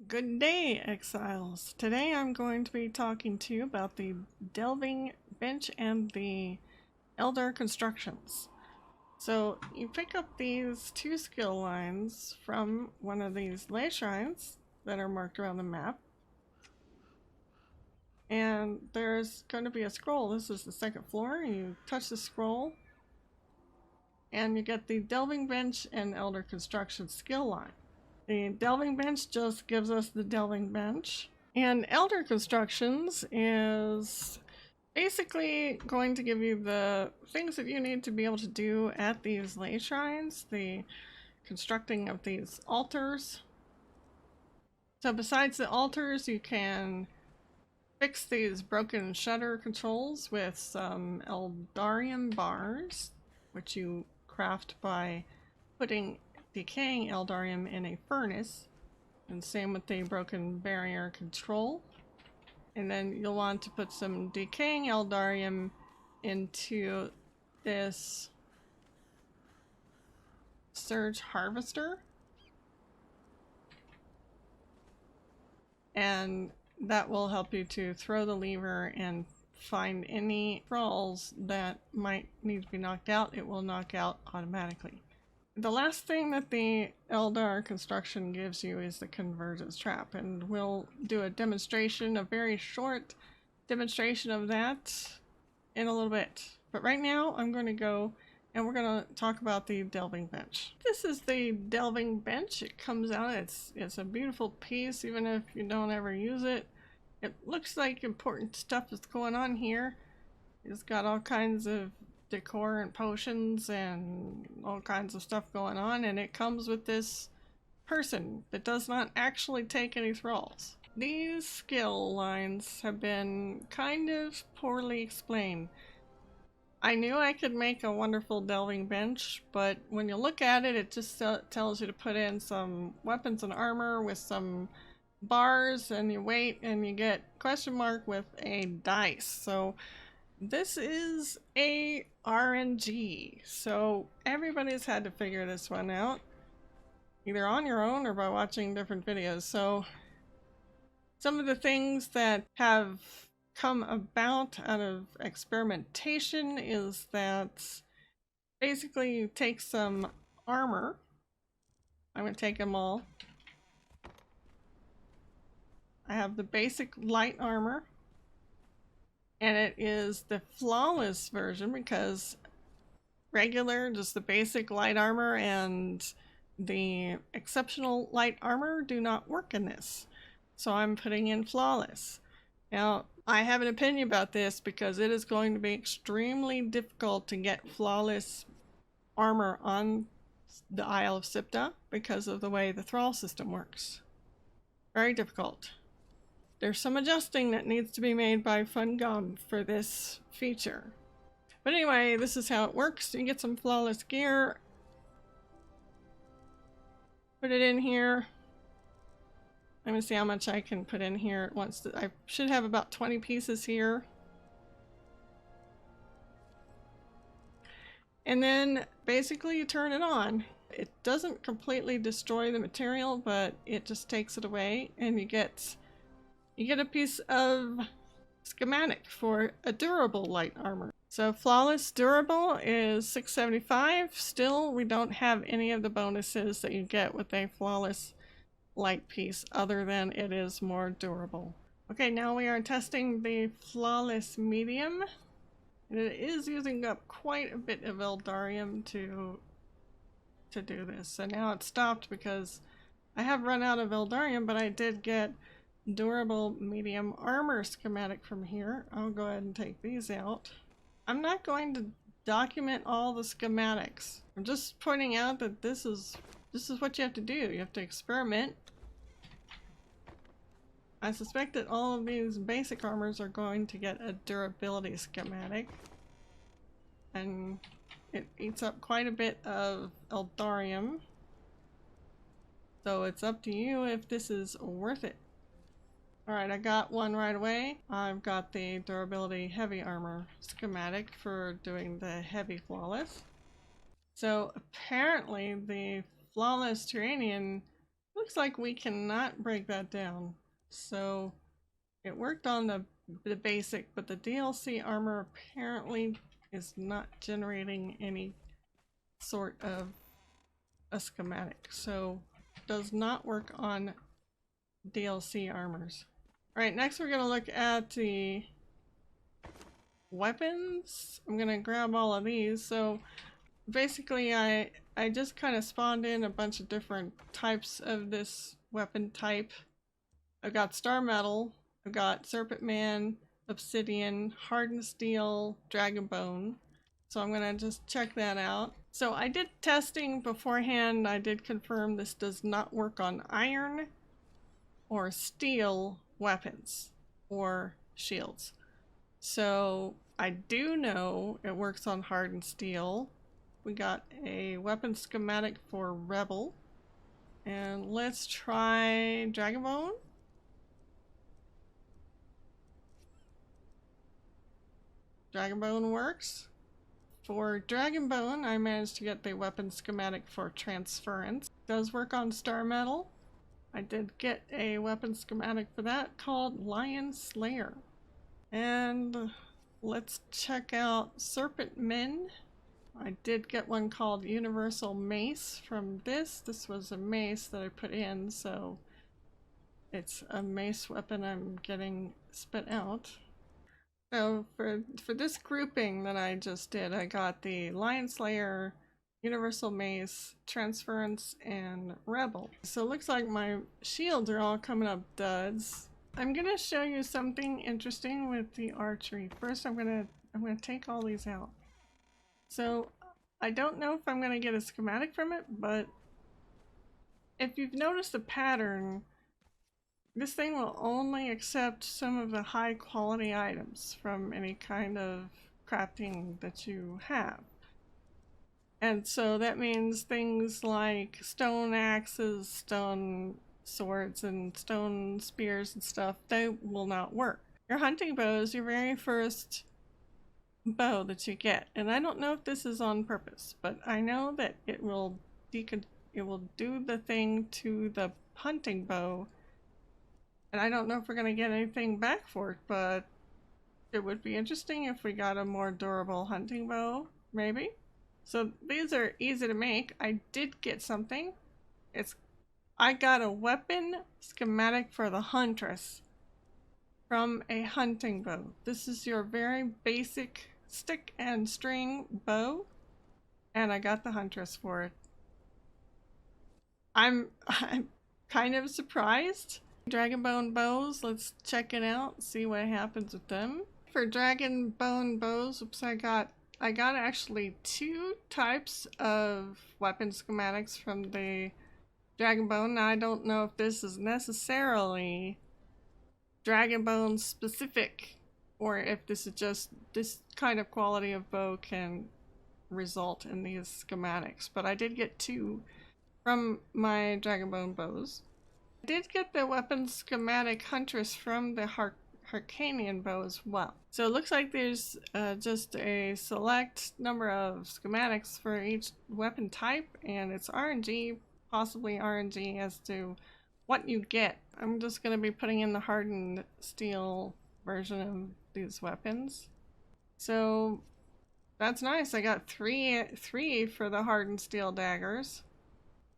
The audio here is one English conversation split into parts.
Good day, Exiles. Today I'm going to be talking to you about the Delving Bench and the Elder Constructions. So you pick up these two skill lines from one of these ley shrines that are marked around the map. And there's going to be a scroll. This is the second floor. You touch the scroll and you get the Delving Bench and Elder Construction skill line. The Delving Bench just gives us the Delving Bench. And Elder Constructions is basically going to give you the things that you need to be able to do at these ley shrines, the constructing of these altars. So besides the altars, you can fix these broken shutter controls with some Eldarium bars, which you craft by putting decaying Eldarium in a furnace, and same with the broken barrier control. And then you'll want to put some decaying Eldarium into this surge harvester, and that will help you to throw the lever and find any thralls that might need to be knocked out. It will knock out automatically. The last thing that the Eldar construction gives you is the Convergence Trap, and we'll do a demonstration, a very short demonstration of that in a little bit. But right now I'm going to go and we're going to talk about the Delving Bench. This is the Delving Bench. It comes out, it's a beautiful piece even if you don't ever use it. It looks like important stuff is going on here. It's got all kinds of decor and potions and all kinds of stuff going on, and it comes with this person that does not actually take any thralls. These skill lines have been kind of poorly explained. I knew I could make a wonderful Delving Bench, but when you look at it, it just tells you to put in some weapons and armor with some bars, and you wait and you get question mark with a dice. So this is a RNG, so everybody's had to figure this one out, either on your own or by watching different videos. So some of the things that have come about out of experimentation is that basically you take some armor. I'm going to take them all. I have the basic light armor, and it is the flawless version because regular, just the basic light armor and the exceptional light armor do not work in this. So I'm putting in flawless. Now, I have an opinion about this because it is going to be extremely difficult to get flawless armor on the Isle of Siptah because of the way the thrall system works. Very difficult. There's some adjusting that needs to be made by Fungum for this feature. But anyway, this is how it works. You get some flawless gear. Put it in here. Let me see how much I can put in here at once. I should have about 20 pieces here. And then basically you turn it on. It doesn't completely destroy the material, but it just takes it away, and you get a piece of schematic for a durable light armor. So flawless durable is $6.75. Still, we don't have any of the bonuses that you get with a flawless light piece other than it is more durable. Okay, now we are testing the flawless medium. And it is using up quite a bit of Eldarium to do this. So now it's stopped because I have run out of Eldarium, but I did get durable medium armor schematic from here. I'll go ahead and take these out. I'm not going to document all the schematics. I'm just pointing out that this is what you have to do. You have to experiment. I suspect that all of these basic armors are going to get a durability schematic, and it eats up quite a bit of Eldarium. So it's up to you if this is worth it. Alright, I got one right away. I've got the durability heavy armor schematic for doing the heavy flawless. So apparently the flawless Tyranian looks like we cannot break that down. So it worked on the basic, but the DLC armor apparently is not generating any sort of a schematic. So does not work on DLC armors. Alright, next we're going to look at the weapons. I'm going to grab all of these. So basically I just kind of spawned in a bunch of different types of this weapon type. I've got Star Metal, I've got Serpent Man, Obsidian, Hardened Steel, Dragon Bone. So I'm going to just check that out. So I did testing beforehand. I did confirm this does not work on iron or steel weapons or shields. So I do know it works on hardened steel. We got a weapon schematic for Rebel. And let's try Dragon Bone. Dragon Bone works. For Dragon Bone, I managed to get the weapon schematic for Transference. It does work on Star Metal. I did get a weapon schematic for that called Lion Slayer. And let's check out Serpent Men. I did get one called Universal Mace from this. This was a mace that I put in, so it's a mace weapon I'm getting spit out. So for this grouping that I just did, I got the Lion Slayer, Universal Mace, Transference, and Rebel. So it looks like my shields are all coming up duds. I'm gonna show you something interesting with the archery. First, I'm gonna take all these out. So I don't know if I'm gonna get a schematic from it, but if you've noticed the pattern, this thing will only accept some of the high quality items from any kind of crafting that you have. And so that means things like stone axes, stone swords, and stone spears and stuff, they will not work. Your hunting bow is your very first bow that you get. And I don't know if this is on purpose, but I know that it will do the thing to the hunting bow. And I don't know if we're going to get anything back for it, but it would be interesting if we got a more durable hunting bow, maybe. So these are easy to make. I did get something. I got a weapon schematic for the Huntress from a hunting bow. This is your very basic stick and string bow, and I got the Huntress for it. I'm kind of surprised. Dragon Bone bows, let's check it out, see what happens with them. For Dragon Bone bows, I got actually two types of weapon schematics from the Dragon Bone. Now I don't know if this is necessarily Dragon Bone specific, or if this is just this kind of quality of bow can result in these schematics, but I did get two from my Dragon Bone bows. I did get the weapon schematic Huntress from the Harcanian bow as well. So it looks like there's just a select number of schematics for each weapon type, and it's RNG, possibly RNG as to what you get. I'm just going to be putting in the hardened steel version of these weapons. So that's nice. I got three for the hardened steel daggers.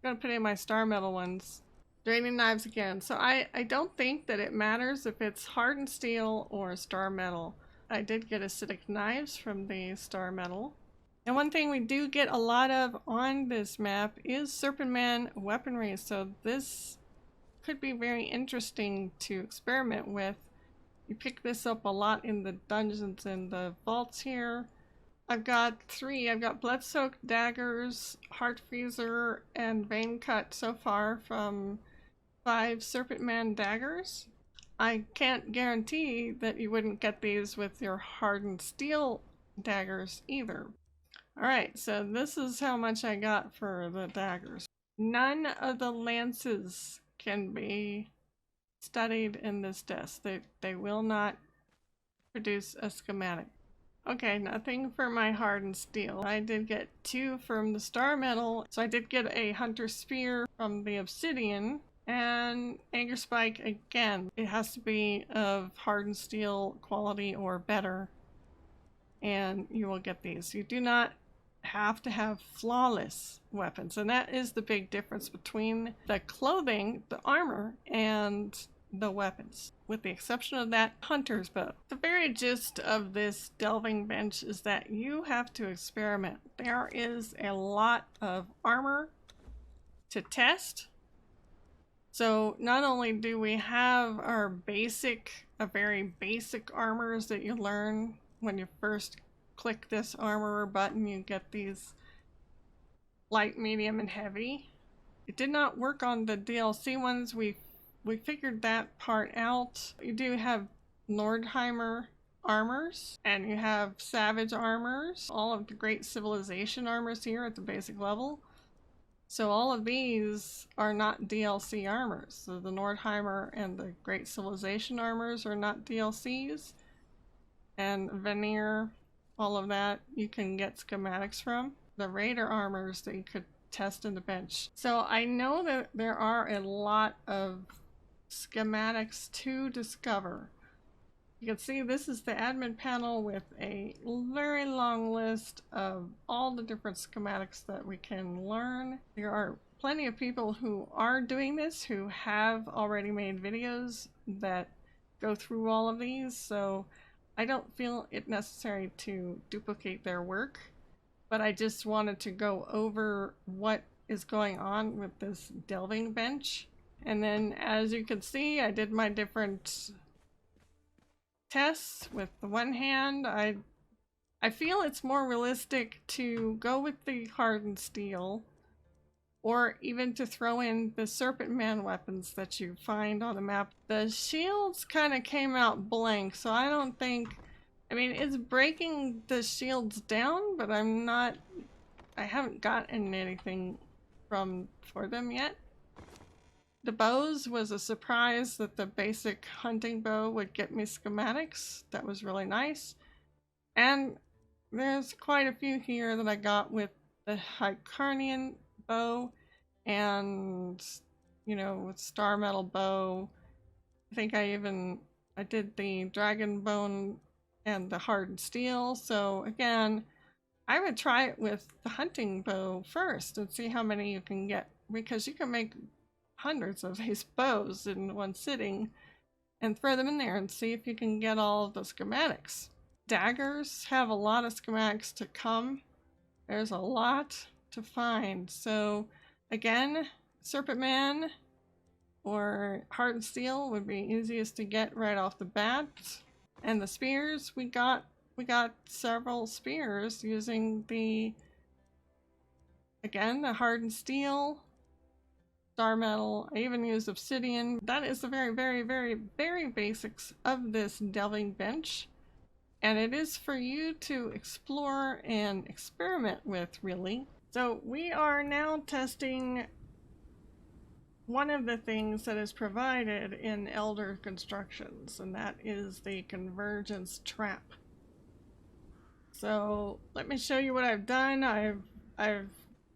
I'm going to put in my Star Metal ones. Draining knives again. So I don't think that it matters if it's hardened steel or Star Metal. I did get acidic knives from the Star Metal. And one thing we do get a lot of on this map is Serpent Man Weaponry. So this could be very interesting to experiment with. You pick this up a lot in the dungeons and the vaults here. I've got three. I've got Blood-Soaked Daggers, Heart Freezer, and Vein Cut so far from 5 Serpent Man Daggers. I can't guarantee that you wouldn't get these with your hardened steel daggers either. Alright, so this is how much I got for the daggers. None of the lances can be studied in this test. They will not produce a schematic. Okay, nothing for my hardened steel. I did get 2 from the Star Metal, so I did get a Hunter Spear from the Obsidian, And Anger Spike, again, it has to be of hardened steel quality or better, and you will get these. You do not have to have flawless weapons, and that is the big difference between the clothing, the armor, and the weapons, with the exception of that hunter's bow. The very gist of this delving bench is that you have to experiment. There is a lot of armor to test. So not only do we have our very basic armors that you learn when you first click this armorer button, you get these light, medium, and heavy. It did not work on the DLC ones. We figured that part out. You do have Nordheimer armors, and you have Savage armors, all of the Great Civilization armors here at the basic level. So all of these are not DLC armors. So the Nordheimer and the Great Civilization armors are not DLCs. And Veneer, all of that, you can get schematics from. The Raider armors that you could test in the bench. So I know that there are a lot of schematics to discover. You can see this is the admin panel with a very long list of all the different schematics that we can learn. There are plenty of people who are doing this, who have already made videos that go through all of these, so I don't feel it necessary to duplicate their work, but I just wanted to go over what is going on with this delving bench. And then, as you can see, I did my different tests with the one hand. I feel it's more realistic to go with the hardened steel, or even to throw in the Serpent Man weapons that you find on the map. The shields kind of came out blank, so I don't think, I mean, it's breaking the shields down, but I haven't gotten anything for them yet. The bows was a surprise that the basic hunting bow would get me schematics. That was really nice. And there's quite a few here that I got with the Hycarnian bow and, you know, with Star Metal bow. I think I did the Dragon Bone and the Hardened Steel. So again, I would try it with the hunting bow first and see how many you can get, because you can make hundreds of these bows in one sitting and throw them in there and see if you can get all of the schematics. Daggers have a lot of schematics to come. There's a lot to find. So again, Serpent Man or Hardened Steel would be easiest to get right off the bat. And the spears, we got several spears using the Hardened Steel, Star Metal. I even used Obsidian. That is the very, very, very, very basics of this delving bench. And it is for you to explore and experiment with, really. So we are now testing one of the things that is provided in Elder Constructions, and that is the Convergence Trap. So let me show you what I've done. I've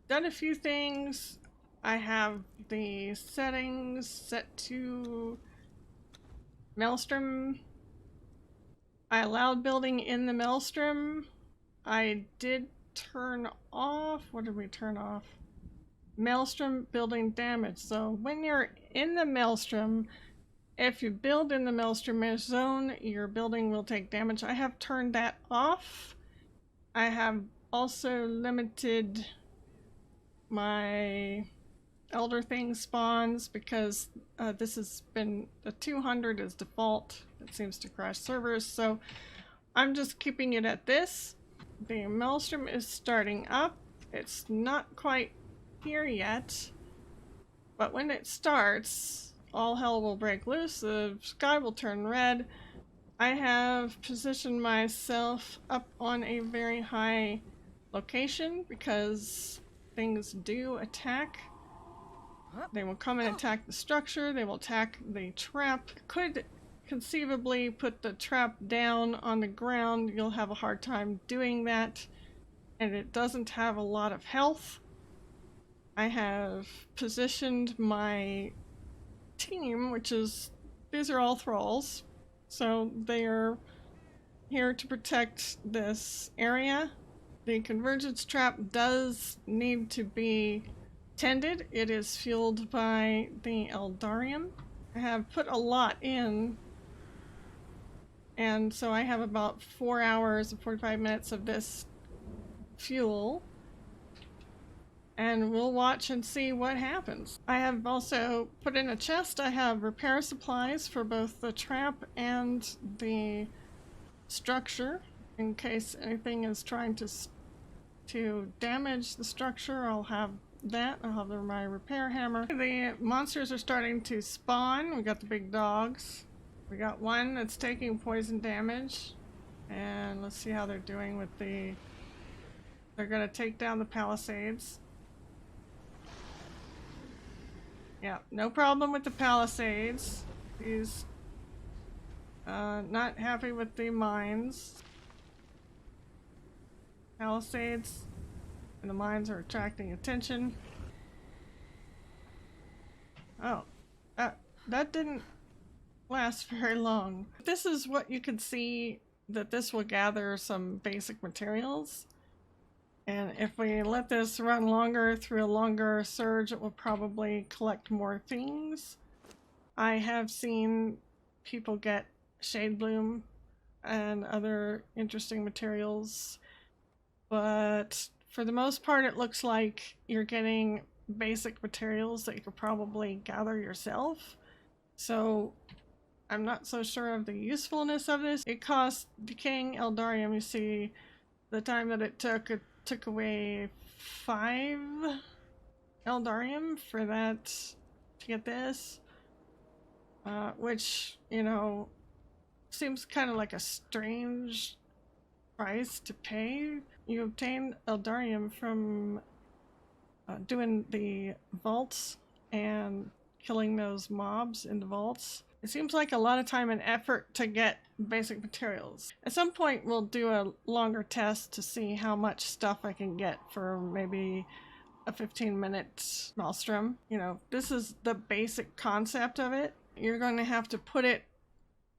done a few things. I have the settings set to Maelstrom. I allowed building in the Maelstrom. I did turn off, what did we turn off? Maelstrom building damage. So when you're in the Maelstrom, if you build in the Maelstrom zone, your building will take damage. I have turned that off. I have also limited my Elder Thing spawns, because this has been, the 200 is default. It seems to crash servers, so I'm just keeping it at this. The Maelstrom is starting up. It's not quite here yet, but when it starts, all hell will break loose. The sky will turn red. I have positioned myself up on a very high location because things do attack. They will come and attack the structure. They will attack the trap. Could conceivably put the trap down on the ground. You'll have a hard time doing that, and it doesn't have a lot of health. I have positioned my team, which is, these are all thralls, so they are here to protect this area. The Convergence Trap does need to be tended. It is fueled by the Eldarium. I have put a lot in, and so I have about 4 hours and 45 minutes of this fuel, and we'll watch and see what happens. I have also put in a chest. I have repair supplies for both the trap and the structure in case anything is trying to damage the structure. I'll have that. I'll have my repair hammer. The monsters are starting to spawn. We got the big dogs. We got one that's taking poison damage, and let's see how they're doing with the, they're gonna take down the palisades. Yeah, no problem with the palisades. He's not happy with the mines. Palisades and the mines are attracting attention. Oh, that didn't last very long. This is what you can see, that this will gather some basic materials. And if we let this run longer through a longer surge, it will probably collect more things. I have seen people get shade bloom and other interesting materials, but for the most part it looks like you're getting basic materials that you could probably gather yourself. So I'm not so sure of the usefulness of this. It costs decaying Eldarium. You see the time that it took away 5 Eldarium for that, to get this, which, you know, seems kind of like a strange price to pay. You obtain Eldarium from doing the vaults and killing those mobs in the vaults. It seems like a lot of time and effort to get basic materials. At some point we'll do a longer test to see how much stuff I can get for maybe a 15-minute maelstrom. You know, this is the basic concept of it. You're going to have to put it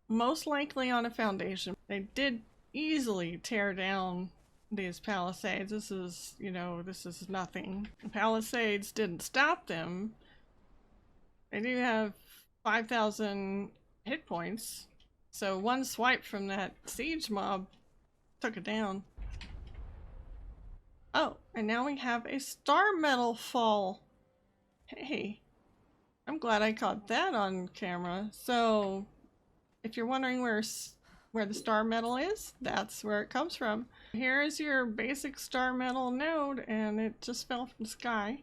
most likely on a foundation. They did easily tear down these palisades. This is, you know, this is nothing. The palisades didn't stop them. They do have 5,000 hit points, so one swipe from that siege mob took it down. Oh, and now we have a star metal fall. Hey, I'm glad I caught that on camera. So if you're wondering where the star metal is, that's where it comes from. Here is your basic star metal node, and it just fell from the sky.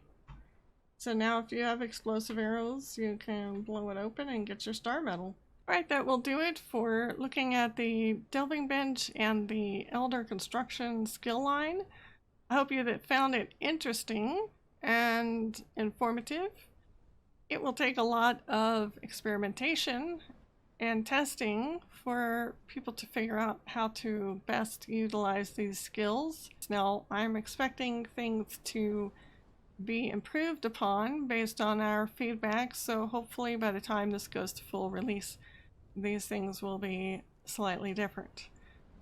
So now if you have explosive arrows, you can blow it open and get your star metal. Alright, that will do it for looking at the delving bench and the Elder construction skill line. I hope you found it interesting and informative. It will take a lot of experimentation and testing for people to figure out how to best utilize these skills. Now, I'm expecting things to be improved upon based on our feedback, so hopefully by the time this goes to full release, these things will be slightly different.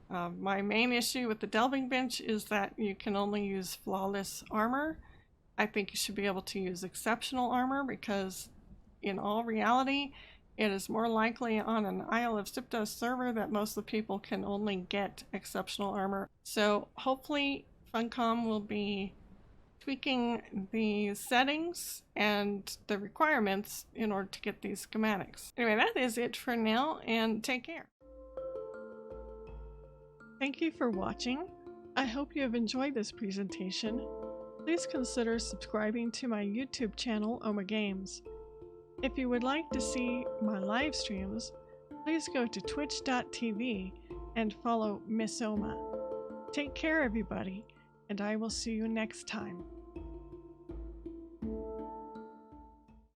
My main issue with the delving bench is that you can only use flawless armor. I think you should be able to use exceptional armor, because in all reality it is more likely on an Isle of Siptah server that most of the people can only get exceptional armor. So hopefully Funcom will be tweaking the settings and the requirements in order to get these schematics. Anyway, that is it for now, and take care. Thank you for watching. I hope you have enjoyed this presentation. Please consider subscribing to my YouTube channel, Oma Games. If you would like to see my live streams, please go to twitch.tv and follow Miss Oma. Take care, everybody, and I will see you next time.